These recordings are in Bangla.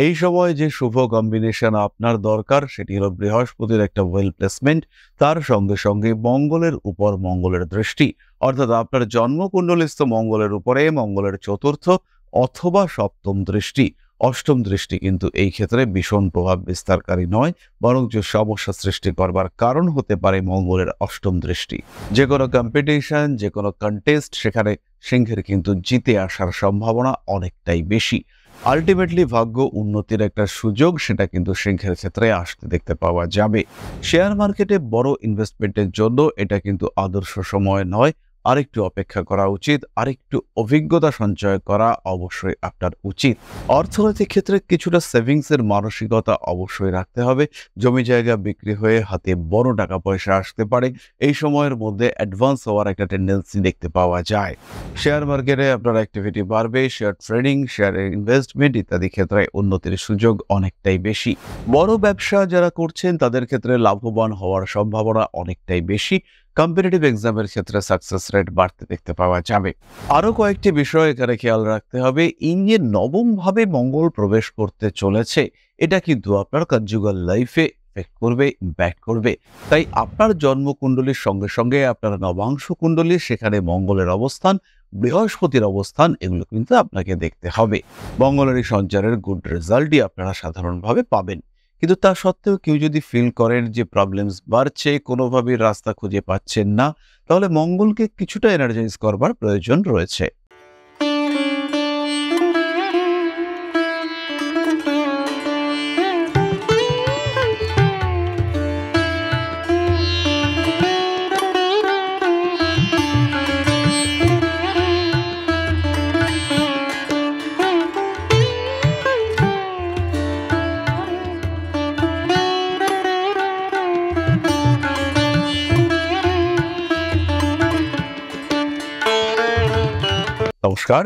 এই সময় যে শুভ কম্বিনেশন আপনার দরকার সেটি হলো বৃহস্পতির একটা ওয়েল প্লেসমেন্ট, তার সঙ্গে সঙ্গে মঙ্গলের উপর মঙ্গলের দৃষ্টি, অর্থাৎ আপনার জন্মকুণ্ডলিস্থ মঙ্গলের উপরে মঙ্গলের চতুর্থ অথবা সপ্তম দৃষ্টি। অষ্টম দৃষ্টি কিন্তু এই ক্ষেত্রে ভীষণ প্রভাব বিস্তারকারী নয়, বরং যে সমস্যা সৃষ্টি করবার কারণ হতে পারে মঙ্গলের অষ্টম দৃষ্টি। যে কোনো কম্পিটিশন, যে কোনো কন্টেস্ট, সেখানে সিংহের কিন্তু জিতে আসার সম্ভাবনা অনেকটাই বেশি। আলটিমেটলি ভাগ্য উন্নতির একটা সুযোগ সেটা কিন্তু সিংহের ক্ষেত্রে আসতে দেখতে পাওয়া যাবে। শেয়ার মার্কেটে বড় ইনভেস্টমেন্টের জন্য এটা কিন্তু আদর্শ সময় নয়, আরেকটু অপেক্ষা করা উচিত, আরেকটু অভিজ্ঞতা সঞ্চয় করা অবশ্যই আপনার উচিত। অর্থনৈতিক ক্ষেত্রে কিছুটা সেভিংসের মানসিকতা অবশ্যই রাখতে হবে। জমি জায়গা বিক্রি হয়ে হাতে বড় টাকা পয়সা আসতে পারে, এই সময়ের মধ্যে অ্যাডভান্স হওয়ার একটা টেন্ডেন্সি দেখতে পাওয়া যায়। শেয়ার মার্কেটে আপনার অ্যাক্টিভিটি বাড়বে, শেয়ার ট্রেডিং, শেয়ারে ইনভেস্টমেন্ট ইত্যাদি ক্ষেত্রে উন্নতির সুযোগ অনেকটাই বেশি। বড় ব্যবসা যারা করছেন তাদের ক্ষেত্রে লাভবান হওয়ার সম্ভাবনা অনেকটাই বেশি। কম্পিটিটিভ এক্সামের ক্ষেত্রে সাকসেস রেট বাড়তে দেখতে পাওয়া যাবে। আরও কয়েকটি বিষয় এখানে খেয়াল রাখতে হবে। ইন যে নবম ভাবে মঙ্গল প্রবেশ করতে চলেছে, এটা কিন্তু আপনার কনজুগাল লাইফে এফেক্ট করবে, ইম্প্যাক্ট করবে। তাই আপনার জন্মকুণ্ডলীর সঙ্গে সঙ্গে আপনার নবাংশ কুণ্ডলী, সেখানে মঙ্গলের অবস্থান, বৃহস্পতির অবস্থান, এগুলো কিন্তু আপনাকে দেখতে হবে। মঙ্গলের এই সঞ্চারের গুড রেজাল্টই আপনারা সাধারণভাবে পাবেন। কিন্তু তা সত্ত্বেও কেউ যদি ফিল করেন যে প্রবলেমস বাড়ছে, কোনোভাবেই রাস্তা খুঁজে পাচ্ছেন না, তাহলে মঙ্গলকে কিছুটা এনার্জাইজ করবার প্রয়োজন রয়েছে। নমস্কার,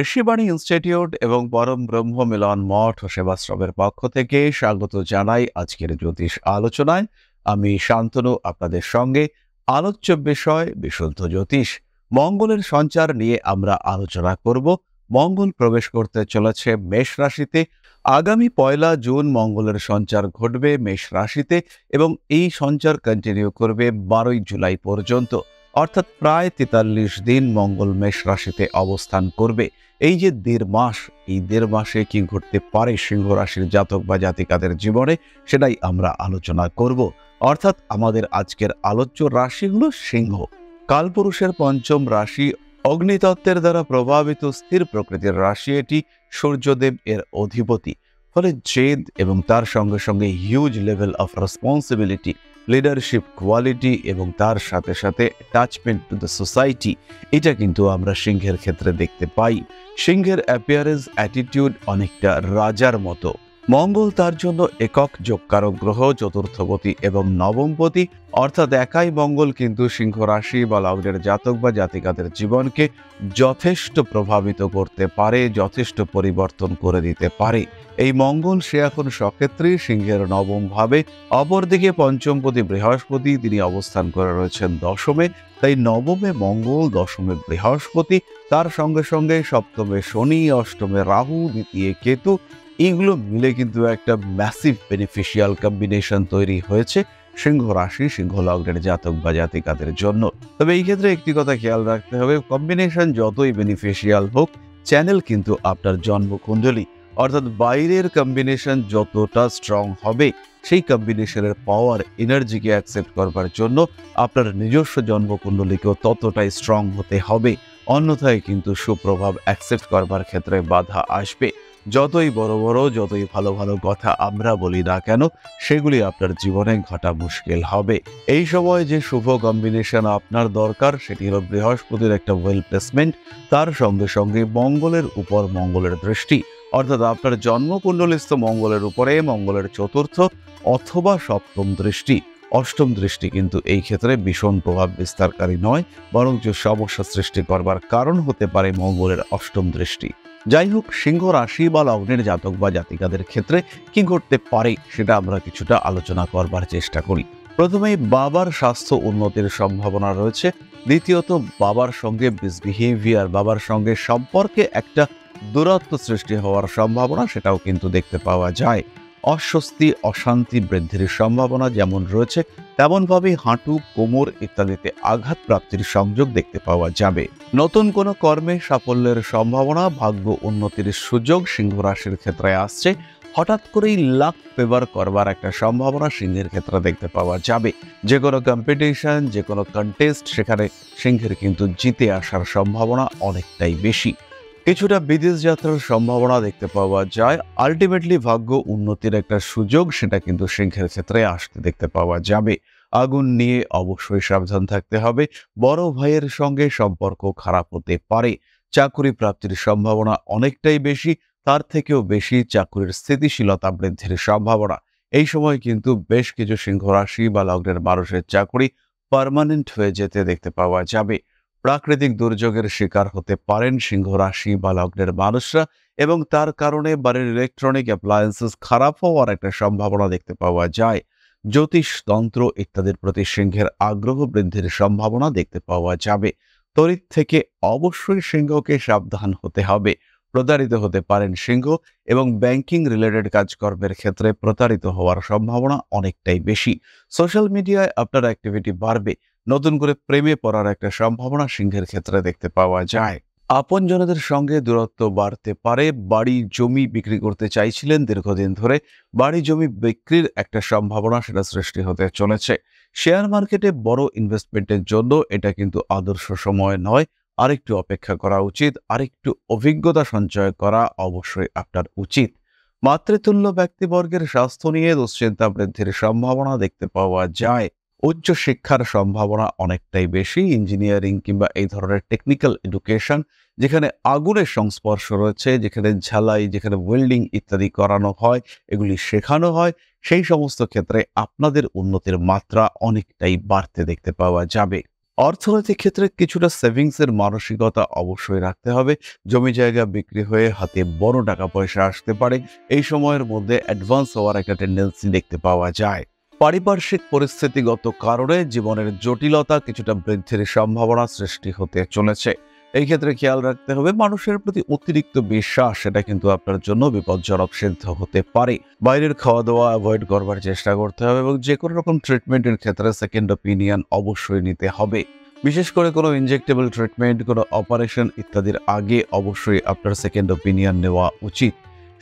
ঋষিবাণী ইনস্টিটিউট এবং পরম ব্রহ্ম মিলন মঠ ও সেবাশ্রমের পক্ষ থেকে স্বাগত জানাই আজকের জ্যোতিষ আলোচনায়। আমি শান্তনু আপনাদের সঙ্গে। আলোচ্য বিষয় বিশুদ্ধ জ্যোতিষ। মঙ্গলের সঞ্চার নিয়ে আমরা আলোচনা করব। মঙ্গল প্রবেশ করতে চলেছে মেষ রাশিতে। আগামী 1 জুন মঙ্গলের সঞ্চার ঘটবে মেষ রাশিতে এবং এই সঞ্চার কন্টিনিউ করবে 12 জুলাই পর্যন্ত, অর্থাৎ প্রায় 43 দিন মঙ্গল মেষ রাশিতে অবস্থান করবে। এই যে 1.5 মাস, এই 1.5 মাসে কি ঘটতে পারে সিংহ রাশির জাতক বা জাতিকাদের জীবনে, সেটাই আমরা আলোচনা করব। অর্থাৎ আমাদের আজকের আলোচ্য রাশি হলো সিংহ, কালপুরুষের পঞ্চম রাশি, অগ্নিতত্ত্বের দ্বারা প্রভাবিত স্থির প্রকৃতির রাশি এটি। সূর্যদেব এর অধিপতি, ফলে জেদ এবং তার সঙ্গে সঙ্গে huge level of responsibility, leadership quality এবং তার সাথে সাথে অ্যাটাচমেন্ট টু দ্য সোসাইটি, এটা কিন্তু আমরা সিংহের ক্ষেত্রে দেখতে পাই। সিংহের অ্যাপিয়ারেন্স, অ্যাটিটিউড অনেকটা রাজার মতো। মঙ্গল তার জন্য একক যোগকারক গ্রহ, চতুর্থপতি এবং নবমপতি, অর্থাৎ একাই মঙ্গল কিন্তু সিংহ রাশি বা লগ্নের জাতক বা জাতিকাদের জীবনকে যথেষ্ট প্রভাবিত করতে পারে, যথেষ্ট পরিবর্তন করে দিতে পারে। এই মঙ্গল সে এখন সক্ষেত্রী সিংহের নবম ভাবে। অপরদিকে পঞ্চমপতি বৃহস্পতি, তিনি অবস্থান করে রয়েছেন দশমে। তাই নবমে মঙ্গল, দশমে বৃহস্পতি, তার সঙ্গে সঙ্গে সপ্তমে শনি, অষ্টমে রাহু, দ্বিতীয় কেতু, এইগুলো মিলে কিন্তু একটা ম্যাসিভ বেনিফিশিয়াল কম্বিনেশন তৈরি হয়েছে সিংহ রাশি, সিংহ লগ্নের জাতক বা জাতিকাদের জন্য। তবে এই ক্ষেত্রে একটি কথা খেয়াল রাখতে হবে, কম্বিনেশন যতই বেনিফিশিয়াল হোক, চ্যানেল কিন্তু আপনার জন্মকুণ্ডলী, অর্থাৎ বাইরের কম্বিনেশন যতটা স্ট্রং হবে, সেই কম্বিনেশনের পাওয়ার, এনার্জিকে অ্যাকসেপ্ট করবার জন্য আপনার নিজস্ব জন্মকুণ্ডলীকেও ততটাই স্ট্রং হতে হবে। অন্যথায় কিন্তু সুপ্রভাব অ্যাকসেপ্ট করবার ক্ষেত্রে বাধা আসবে। যতই বড় বড়, যতই ভালো ভালো কথা আমরা বলি না কেন, সেগুলি আপনার জীবনে ঘটা মুশকিল হবে। এই সময় যে শুভ কম্বিনেশন আপনার দরকার সেটি হলো বৃহস্পতির একটা ওয়েল প্লেসমেন্ট, তার সঙ্গে সঙ্গে মঙ্গলের উপর মঙ্গলের দৃষ্টি, অর্থাৎ আপনার জন্মকুণ্ডলিস্থ মঙ্গলের উপরে মঙ্গলের চতুর্থ অথবা সপ্তম দৃষ্টি। অষ্টম দৃষ্টি কিন্তু এই ক্ষেত্রে ভীষণ প্রভাব বিস্তারকারী নয়, বরং যে সমস্যা সৃষ্টি করবার কারণ হতে পারে মঙ্গলের অষ্টম দৃষ্টি। যাই হোক, সিংহ রাশি বা লগ্নের জাতক বা জাতিকাদের ক্ষেত্রে কি ঘটতে পারে সেটা আমরা কিছুটা আলোচনা করবার চেষ্টা করি। প্রথমেই বাবার স্বাস্থ্য উন্নতির সম্ভাবনা রয়েছে। দ্বিতীয়ত, বাবার সঙ্গে মিসবিহেভিয়ার, বাবার সঙ্গে সম্পর্কে একটা দূরত্ব সৃষ্টি হওয়ার সম্ভাবনা সেটাও কিন্তু দেখতে পাওয়া যায়। অস্বস্তি অশান্তি বৃদ্ধির সম্ভাবনা যেমন রয়েছে, তেমনভাবে হাঁটু কোমর ইত্যাদিতে আঘাত প্রাপ্তির সংযোগ দেখতে পাওয়া যাবে। নতুন কোনো কর্মে সাফল্যের সম্ভাবনা, ভাগ্য উন্নতির সুযোগ সিংহ রাশির ক্ষেত্রে আসছে। হঠাৎ করেই লাক ফেভার করবার একটা সম্ভাবনা সিংহের ক্ষেত্রে দেখতে পাওয়া যাবে। যে কোনো কম্পিটিশন, যে কোনো কন্টেস্ট, সেখানে সিংহের কিন্তু জিতে আসার সম্ভাবনা অনেকটাই বেশি। কিছুটা বিদেশ যাত্রার সম্ভাবনা দেখতে পাওয়া যায়। আলটিমেটলি ভাগ্য উন্নতির একটা সুযোগ সেটা কিন্তু সিংহের ক্ষেত্রে আসতে দেখতে পাওয়া যাবে। আগুন নিয়ে অবশ্যই সাবধান থাকতে হবে। বড় ভাইয়ের সঙ্গে সম্পর্ক খারাপ হতে পারে। চাকরি প্রাপ্তির সম্ভাবনা অনেকটাই বেশি। তার থেকেও বেশি চাকরির স্থিতিশীলতা বৃদ্ধির সম্ভাবনা। এই সময় কিন্তু বেশ কিছু সিংহ রাশি বা লগ্নের মানুষের চাকরি পার্মানেন্ট হয়ে যেতে দেখতে পাওয়া যাবে। প্রাকৃতিক দুর্যোগের শিকার হতে পারেন সিংহ রাশি বা লগ্নের মানুষরা, এবং তার কারণে বাড়ির ইলেকট্রনিক অ্যাপ্লায়েন্সেস খারাপ হওয়ার একটা সম্ভাবনা দেখতে পাওয়া যায়। জ্যোতিষ তন্ত্র ইত্যাদির প্রতি সিংহের আগ্রহ বৃদ্ধির সম্ভাবনা দেখতে পাওয়া যাবে। তড়িৎ থেকে অবশ্যই সিংহকে সাবধান হতে হবে। প্রতারিত হতে পারেন সিংহ, এবং ব্যাংকিং রিলেটেড কাজকর্মের ক্ষেত্রে প্রতারিত হওয়ার সম্ভাবনা অনেকটাই বেশি। সোশ্যাল মিডিয়ায় আপনার অ্যাক্টিভিটি বাড়বে। নতুন করে প্রেমে পড়ার একটা সম্ভাবনা সিংহের ক্ষেত্রে দেখতে পাওয়া যায়। আপনজনদের সঙ্গে দূরত্ব বাড়তে পারে। বাড়ি জমি বিক্রি করতে চাইছিলেন দীর্ঘদিন ধরে, বাড়ি জমি বিক্রির একটা সম্ভাবনা সেটা সৃষ্টি হতে চলেছে। শেয়ার মার্কেটে বড় ইনভেস্টমেন্টের জন্য এটা কিন্তু আদর্শ সময় নয়। আরেকটু অপেক্ষা করা উচিত, আরেকটু অভিজ্ঞতা সঞ্চয় করা অবশ্যই আপনার উচিত। মাতৃতুল্য ব্যক্তিবর্গের স্বাস্থ্য নিয়ে দুশ্চিন্তা বৃদ্ধির সম্ভাবনা দেখতে পাওয়া যায়। উচ্চ শিক্ষার সম্ভাবনা অনেকটাই বেশি। ইঞ্জিনিয়ারিং কিংবা এই ধরনের টেকনিক্যাল এডুকেশন, যেখানে আগুনের সংস্পর্শ রয়েছে, যেখানে ঝালাই, যেখানে ওয়েল্ডিং ইত্যাদি করানো হয়, এগুলি শেখানো হয়, সেই সমস্ত ক্ষেত্রে আপনাদের উন্নতির মাত্রা অনেকটাই বাড়তে দেখতে পাওয়া যাবে। অর্থনৈতিক ক্ষেত্রে কিছুটা সেভিংসের মানসিকতা অবশ্যই রাখতে হবে। জমি জায়গা বিক্রি হয়ে হাতে বড় টাকা পয়সা আসতে পারে। এই সময়ের মধ্যে অ্যাডভান্স হওয়ার একটা টেন্ডেন্সি দেখতে পাওয়া যায়। পারিপার্শ্বিক পরিস্থিতিগত কারণে জীবনের জটিলতা কিছুটা বৃদ্ধির সম্ভাবনা সৃষ্টি হতে চলেছে। এই ক্ষেত্রে খেয়াল রাখতে হবে, মানুষের প্রতি অতিরিক্ত বিশ্বাস সেটা কিন্তু আপনার জন্য বিপজ্জনক সিদ্ধ হতে পারে। বাইরের খাওয়া দাওয়া অ্যাভয়েড করবার চেষ্টা করতে হবে, এবং যে কোনো রকম ট্রিটমেন্টের ক্ষেত্রে সেকেন্ড ওপিনিয়ন অবশ্যই নিতে হবে। বিশেষ করে কোনো ইনজেক্টেবল ট্রিটমেন্ট, কোনো অপারেশন ইত্যাদির আগে অবশ্যই আপনার সেকেন্ড ওপিনিয়ন নেওয়া উচিত।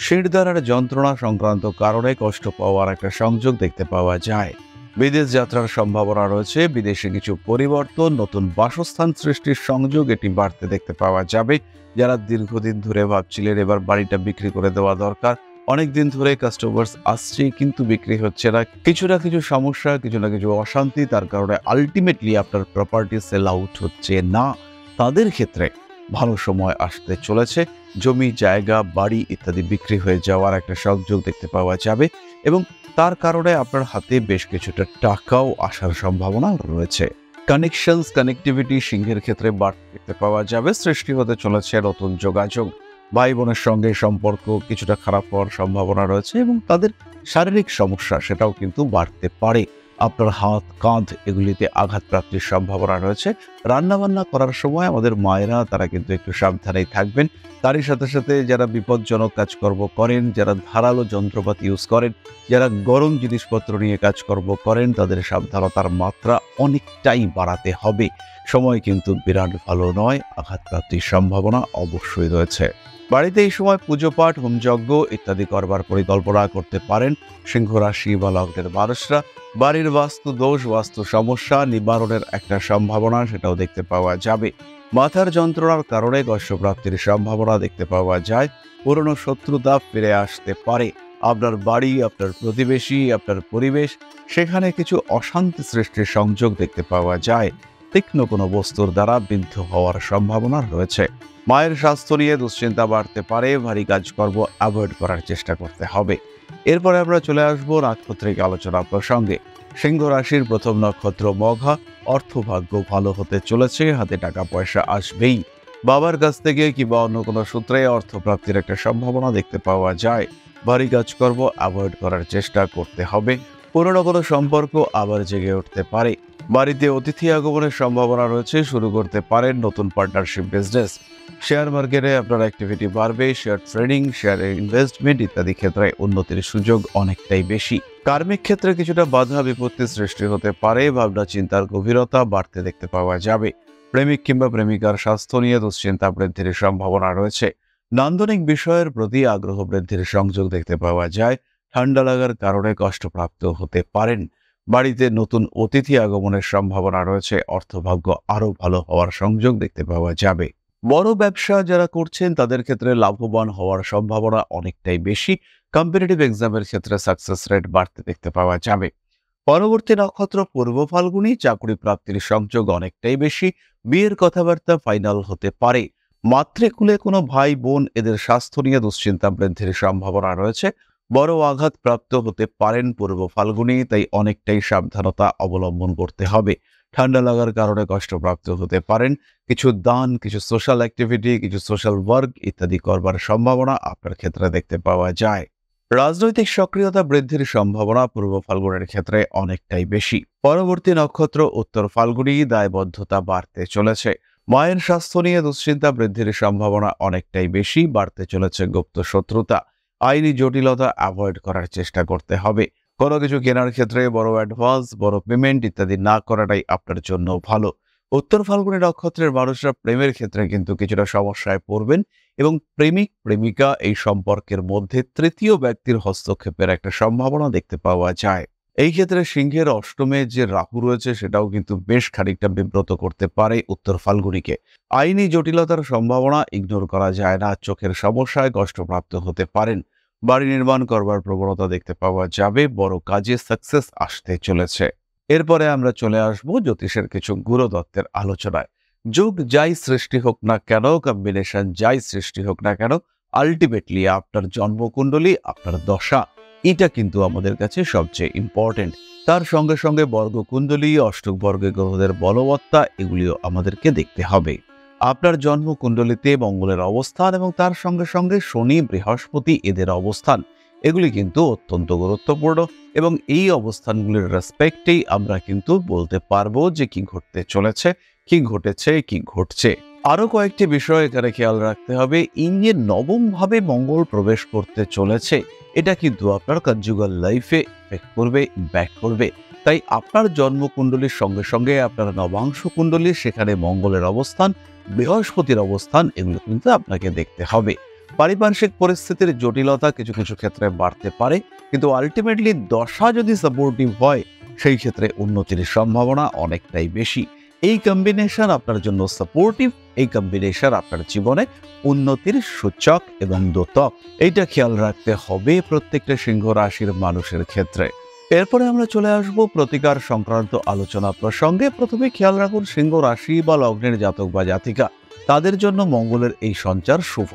শিরদাঁড়ার যন্ত্রণা সংক্রান্ত কারণে কষ্ট পাওয়ার একটা সংযোগ দেখতে পাওয়া যায়। বিদেশ যাত্রার সম্ভাবনা রয়েছে। বিদেশে কিছু পরিবর্তন, নতুন বাসস্থান সৃষ্টির সংযোগ এটি বাড়তে দেখতে পাওয়া যাবে। যারা দীর্ঘদিন ধরে ভাবছিলেন এবার বাড়িটা বিক্রি করে দেওয়া দরকার, অনেকদিন ধরে কাস্টমার্স আসছে কিন্তু বিক্রি হচ্ছে না, কিছু না কিছু সমস্যা, কিছু না কিছু অশান্তি, তার কারণে আলটিমেটলি আপনার প্রপার্টি সেল আউট হচ্ছে না, তাদের ক্ষেত্রে ভালো সময় আসতে চলেছে। জমি জায়গা বাড়ি ইত্যাদি বিক্রি হয়ে যাওয়ার একটা সংযোগ দেখতে পাওয়া যাবে, এবং তার কারণে আপনার হাতে বেশ কিছুটা টাকাও আসার সম্ভাবনা রয়েছে। কানেক্টিভিটি সিংহের ক্ষেত্রে বাড়তে দেখতে পাওয়া যাবে। সৃষ্টি হতে চলেছে নতুন যোগাযোগ। ভাই বোনের সঙ্গে সম্পর্ক কিছুটা খারাপ হওয়ার সম্ভাবনা রয়েছে, এবং তাদের শারীরিক সমস্যা সেটাও কিন্তু বাড়তে পারে। আপনার হাত কাঁধ এগুলিতে আঘাত প্রাপ্তির সম্ভাবনা রয়েছে। রান্নাবান্না করার সময় আমাদের মায়েরা তারা কিন্তু একটু সাবধানেই থাকবেন। তারই সাথে সাথে যারা বিপজ্জনক কাজকর্ম করেন, যারা ধারালো যন্ত্রপাতি ইউজ করেন, যারা গরম জিনিসপত্র নিয়ে কাজকর্ম করেন, তাদের সাবধানতার মাত্রা অনেকটাই বাড়াতে হবে। সময় কিন্তু বিরাট ভালো নয়, আঘাত প্রাপ্তির সম্ভাবনা অবশ্যই রয়েছে। বাড়িতে এই সময় পুজো পাঠ, হোমযজ্ঞ ইত্যাদি করবার পরিকল্পনা করতে পারেন সিংহ রাশি বা লগ্নের মানুষরা। বাড়ির বাস্তু দোষ, বাস্তু সমস্যা নিবারণের একটা সম্ভাবনা সেটাও দেখতে পাওয়া যাবে। মাথার যন্ত্রণার কারণে কষ্টপ্রাপ্তির সম্ভাবনা দেখতে পাওয়া যায়। পুরনো শত্রুতা ফিরে আসতে পারে। আপনার বাড়ি, আপনার প্রতিবেশী, আপনার পরিবেশ, সেখানে কিছু অশান্তি সৃষ্টির সংযোগ দেখতে পাওয়া যায়। তীক্ষ্ণ কোনো বস্তুর দ্বারা বিদ্ধ হওয়ার সম্ভাবনা রয়েছে। মায়ের স্বাস্থ্য নিয়ে দুশ্চিন্তা বাড়তে পারে। ভারী কাজকর্ম অ্যাভয়েড করার চেষ্টা করতে হবে। এরপরে আমরা চলে আসবো নাক্ষত্রিক আলোচনা প্রসঙ্গে। সিংহ রাশির প্রথম নক্ষত্র মঘা। অর্থভাগ্য ভালো হতে চলেছে, হাতে টাকা পয়সা আসবেই। বাবার কাছ থেকে কিংবা অন্য কোনো সূত্রে অর্থপ্রাপ্তির একটা সম্ভাবনা দেখতে পাওয়া যায়। ভারী কাজকর্ম অ্যাভয়েড করার চেষ্টা করতে হবে। পুরনো কোনো সম্পর্ক আবার জেগে উঠতে পারে। বাড়িতে অতিথি আগমনের সম্ভাবনা রয়েছে, শুরু করতে পারেন নতুন পার্টনারশিপ বিজনেস। শেয়ার মার্কেটে আপনার অ্যাক্টিভিটি বাড়বে, শেয়ার ট্রেডিং, শেয়ার ইনভেস্টমেন্ট ইত্যাদি ক্ষেত্রে উন্নতির সুযোগ অনেকটাই বেশি। কার্মিক ক্ষেত্রে কিছুটা বাধা বিপত্তি সৃষ্টি হতে পারে, ভাবনা চিন্তার গভীরতা বাড়তে দেখতে পাওয়া যাবে। প্রেমিক কিংবা প্রেমিকার স্বাস্থ্য নিয়ে দুশ্চিন্তা বৃদ্ধির সম্ভাবনা রয়েছে। নান্দনিক বিষয়ের প্রতি আগ্রহ বৃদ্ধির সংযোগ দেখতে পাওয়া যায়। ঠান্ডা লাগার কারণে কষ্টপ্রাপ্ত হতে পারেন। বাড়িতে নতুন অতিথি আগমনের সম্ভাবনা রয়েছে। অর্থভাগ্য আরও ভালো হওয়ার সংযোগ দেখতে পাওয়া যাবে। বড় ব্যবসা যারা করছেন তাদের ক্ষেত্রে লাভবান হওয়ার সম্ভাবনা অনেকটাই বেশি। কম্পিটিটিভ এক্সামের ক্ষেত্রে সাকসেস রেট বাড়তে দেখতে পাওয়া যাবে। পরবর্তী নক্ষত্র পূর্ব ফাল্গুনী, চাকরি প্রাপ্তির সংযোগ অনেকটাই বেশি। বিয়ের কথাবার্তা ফাইনাল হতে পারে। মাতৃকুলে কোনো ভাই বোন এদের স্বাস্থ্য নিয়ে দুশ্চিন্তা বৃদ্ধির সম্ভাবনা রয়েছে। বড় আঘাত প্রাপ্ত হতে পারেন পূর্ব ফাল্গুনী, তাই অনেকটাই সাবধানতা অবলম্বন করতে হবে। ঠান্ডা লাগার কারণে কষ্টপ্রাপ্ত হতে পারেন। কিছু দান, কিছু সোশ্যাল অ্যাক্টিভিটি, কিছু সোশ্যাল ওয়ার্ক ইত্যাদি করবার সম্ভাবনা আপনার ক্ষেত্রে দেখতে পাওয়া যায়। রাজনৈতিক সক্রিয়তা বৃদ্ধির সম্ভাবনা পূর্ব ফাল্গুনের ক্ষেত্রে অনেকটাই বেশি। পরবর্তী নক্ষত্র উত্তর ফাল্গুনী, দায়বদ্ধতা বাড়তে চলেছে। মায়ের স্বাস্থ্য নিয়ে দুশ্চিন্তা বৃদ্ধির সম্ভাবনা অনেকটাই বেশি। বাড়তে চলেছে গুপ্ত শত্রুতা। আইনি জটিলতা অ্যাভয়েড করার চেষ্টা করতে হবে। কোনো কিছু কেনার ক্ষেত্রে বড় অ্যাডভান্স, বড় পেমেন্ট ইত্যাদি না করাটাই আপনার জন্য ভালো। উত্তর ফাল্গুনী নক্ষত্রের মানুষরা প্রেমের ক্ষেত্রে কিন্তু কিছুটা সমস্যায় পড়বেন এবং প্রেমিক প্রেমিকা এই সম্পর্কের মধ্যে তৃতীয় ব্যক্তির হস্তক্ষেপের একটা সম্ভাবনা দেখতে পাওয়া যায়। এই ক্ষেত্রে সিংহের অষ্টমে যে রাহু রয়েছে সেটাও কিন্তু বেশ খানিকটা বিব্রত করতে পারে উত্তর ফাল্গুনীকে। আইনি জটিলতার সম্ভাবনা ইগনোর করা যায় না। চোখের সমস্যায় কষ্টপ্রাপ্ত হতে পারেন। বাড়ি নির্মাণ করবার প্রবণতা দেখতে পাওয়া যাবে। বড় কাজে সাকসেস আসতে চলেছে। এরপরে আমরা চলে আসব জ্যোতিষের কিছু গুরুদত্তের আলোচনায়। যোগ যাই সৃষ্টি হোক না কেন, কম্বিনেশন যাই সৃষ্টি হোক না কেন, আলটিমেটলি আপনার জন্মকুণ্ডলী, আপনার দশা, এটা কিন্তু আমাদের কাছে সবচেয়ে ইম্পর্টেন্ট। তার সঙ্গে সঙ্গে বর্গকুণ্ডলী, অষ্টক বর্গে গ্রহদের বলবত্তা, এগুলিও আমাদেরকে দেখতে হবে। আপনার জন্মকুণ্ডলীতে মঙ্গলের অবস্থান এবং তার সঙ্গে সঙ্গে শনি, বৃহস্পতি এদের অবস্থান, এগুলি কিন্তু অত্যন্ত গুরুত্বপূর্ণ এবং এই অবস্থানগুলির রেসপেক্টেই আমরা কিন্তু বলতে পারবো যে কি ঘটতে চলেছে, কি ঘটেছে, কি ঘটছে। আরো কয়েকটি বিষয় এখানে খেয়াল রাখতে হবে। ইন্দ্রে নবম ভাবে মঙ্গল প্রবেশ করতে চলেছে, এটা কিন্তু আপনার কনজুগাল লাইফে এফেক্ট করবে, ইম্প্যাক্ট করবে। তাই আপনার জন্মকুণ্ডলীর সঙ্গে সঙ্গে আপনার নবাংশ কুণ্ডলী, সেখানে মঙ্গলের অবস্থান, বৃহস্পতির অবস্থান, এগুলো কিন্তু আপনাকে দেখতে হবে। পারিপার্শ্বিক পরিস্থিতির জটিলতা কিছু কিছু ক্ষেত্রে বাড়তে পারে, কিন্তু আলটিমেটলি দশা যদি সাপোর্টিভ হয় সেই ক্ষেত্রে উন্নতির সম্ভাবনা অনেকটাই বেশি। এই কম্বিনেশন আপনার জন্য সাপোর্টিভ, এই কম্বিনেশন আপনার জীবনে উন্নতির সূচক এবং দ্যোতক। এইটা খেয়াল রাখতে হবে প্রত্যেকটা সিংহ রাশির মানুষের ক্ষেত্রে। এরপরে আমরা চলে আসব প্রতিকার সংক্রান্ত আলোচনা প্রসঙ্গে। প্রথমে খেয়াল রাখুন সিংহ রাশি বা লগ্নের জাতক বা জাতিকা, তাদের জন্য মঙ্গলের এই সঞ্চার শুভ।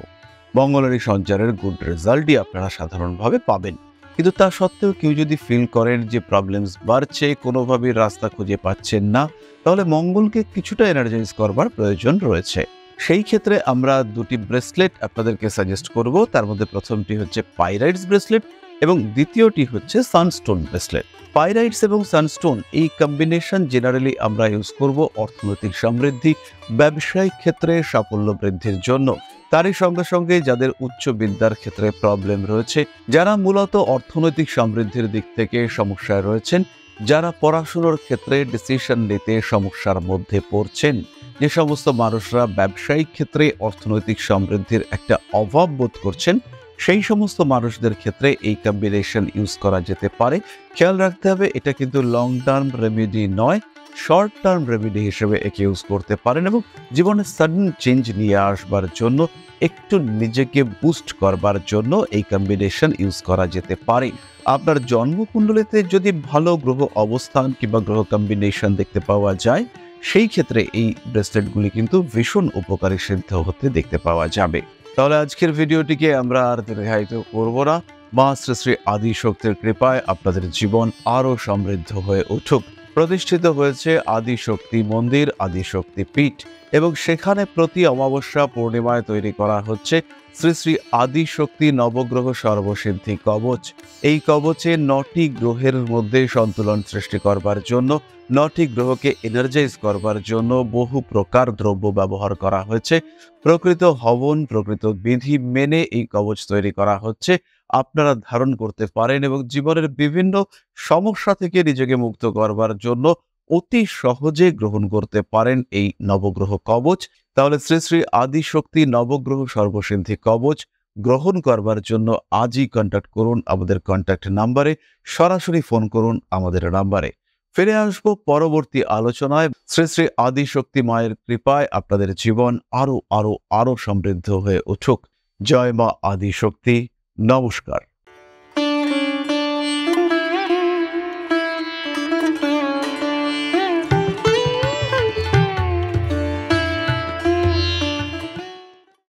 মঙ্গলের এই সঞ্চারের গুড রেজাল্টই আপনারা সাধারণভাবে পাবেন। কিন্তু তা সত্ত্বেও কেউ যদি ফিল করেন যে প্রবলেমস বাড়ছে, কোনোভাবেই রাস্তা খুঁজে পাচ্ছেন না, তাহলে মঙ্গলকে কিছুটা এনার্জাইজ করবার প্রয়োজন রয়েছে। সেই ক্ষেত্রে আমরা দুটি ব্রেসলেট আপনাদেরকে সাজেস্ট করব। তার মধ্যে প্রথমটি হচ্ছে পাইরাইটস ব্রেসলেট এবং দ্বিতীয়টি হচ্ছে সানস্টোন ব্রেসলেট। পাইরাইটস এবং সানস্টোন এই কম্বিনেশন জেনারেলি আমরা ইউজ করব অর্থনৈতিক সমৃদ্ধি, ব্যবসায়িক ক্ষেত্রে সাফল্য বৃদ্ধির জন্য। তারই সঙ্গে সঙ্গে যাদের উচ্চ বিদ্যার ক্ষেত্রে প্রবলেম রয়েছে, যারা মূলত অর্থনৈতিক সমৃদ্ধির দিক থেকে সমস্যায় রয়েছেন, যারা পড়াশোনার ক্ষেত্রে ডিসিশন নিতে সমস্যার মধ্যে পড়ছেন, যে সমস্ত মানুষরা ব্যবসায়িক ক্ষেত্রে অর্থনৈতিক সমৃদ্ধির একটা অভাব বোধ করছেন, সেই সমস্ত মানুষদের ক্ষেত্রে এই কম্বিনেশন ইউজ করা যেতে পারে। খেয়াল রাখতে হবে এটা কিন্তু লং টার্ম রেমেডি নয়, শর্ট টার্ম রেমেডি হিসেবে একে ইউজ করতে পারেন এবং জীবনে সাডেন চেঞ্জ নিয়ে আসবার জন্য, একটু নিজেকে বুস্ট করবার জন্য এই কম্বিনেশন ইউজ করা যেতে পারে। আপনার জন্মকুণ্ডলীতে যদি ভালো গ্রহ অবস্থান কিংবা গ্রহ কম্বিনেশন দেখতে পাওয়া যায়, সেই ক্ষেত্রে এই ব্রেসলেটগুলি কিন্তু ভীষণ উপকারী সিদ্ধ হতে দেখতে পাওয়া যাবে। তাহলে আজকের ভিডিওটিকে আমরা আর দীর্ঘায়িত করব না। মা শ্রী শ্রী আদি শক্তির কৃপায় আপনাদের জীবন আরো সমৃদ্ধ হয়ে উঠুক। প্রতিষ্ঠিত হয়েছে আদিশক্তি মন্দির, আদিশক্তি পীঠ, এবং সেখানে প্রতি অমাবস্যা পূর্ণিমায় তৈরি করা হচ্ছে শ্রী শ্রী আদিশক্তি নবগ্রহ সর্বসিদ্ধি কবচ। এই কবচে 9টি গ্রহের মধ্যে সন্তুলন সৃষ্টি করবার জন্য, 9টি গ্রহকে এনার্জাইজ করবার জন্য বহু প্রকার দ্রব্য ব্যবহার করা হয়েছে। প্রকৃত হবন, প্রকৃত বিধি মেনে এই কবচ তৈরি করা হচ্ছে। আপনারা ধারণ করতে পারেন এবং জীবনের বিভিন্ন সমস্যা থেকে নিজেকে মুক্ত করবার জন্য অতি সহজে গ্রহণ করতে পারেন এই নবগ্রহ কবচ। তাহলে শ্রী শ্রী আদিশক্তি নবগ্রহ সর্বসিদ্ধি কবচ গ্রহণ করবার জন্য আজই কন্ট্যাক্ট করুন আমাদের কন্ট্যাক্ট নাম্বারে, সরাসরি ফোন করুন আমাদের নাম্বারে। ফিরে আসবো পরবর্তী আলোচনায়। শ্রী শ্রী আদিশক্তি মায়ের কৃপায় আপনাদের জীবন আরো আরো আরো সমৃদ্ধ হয়ে উঠুক। জয় মা আদিশক্তি। নমস্কার।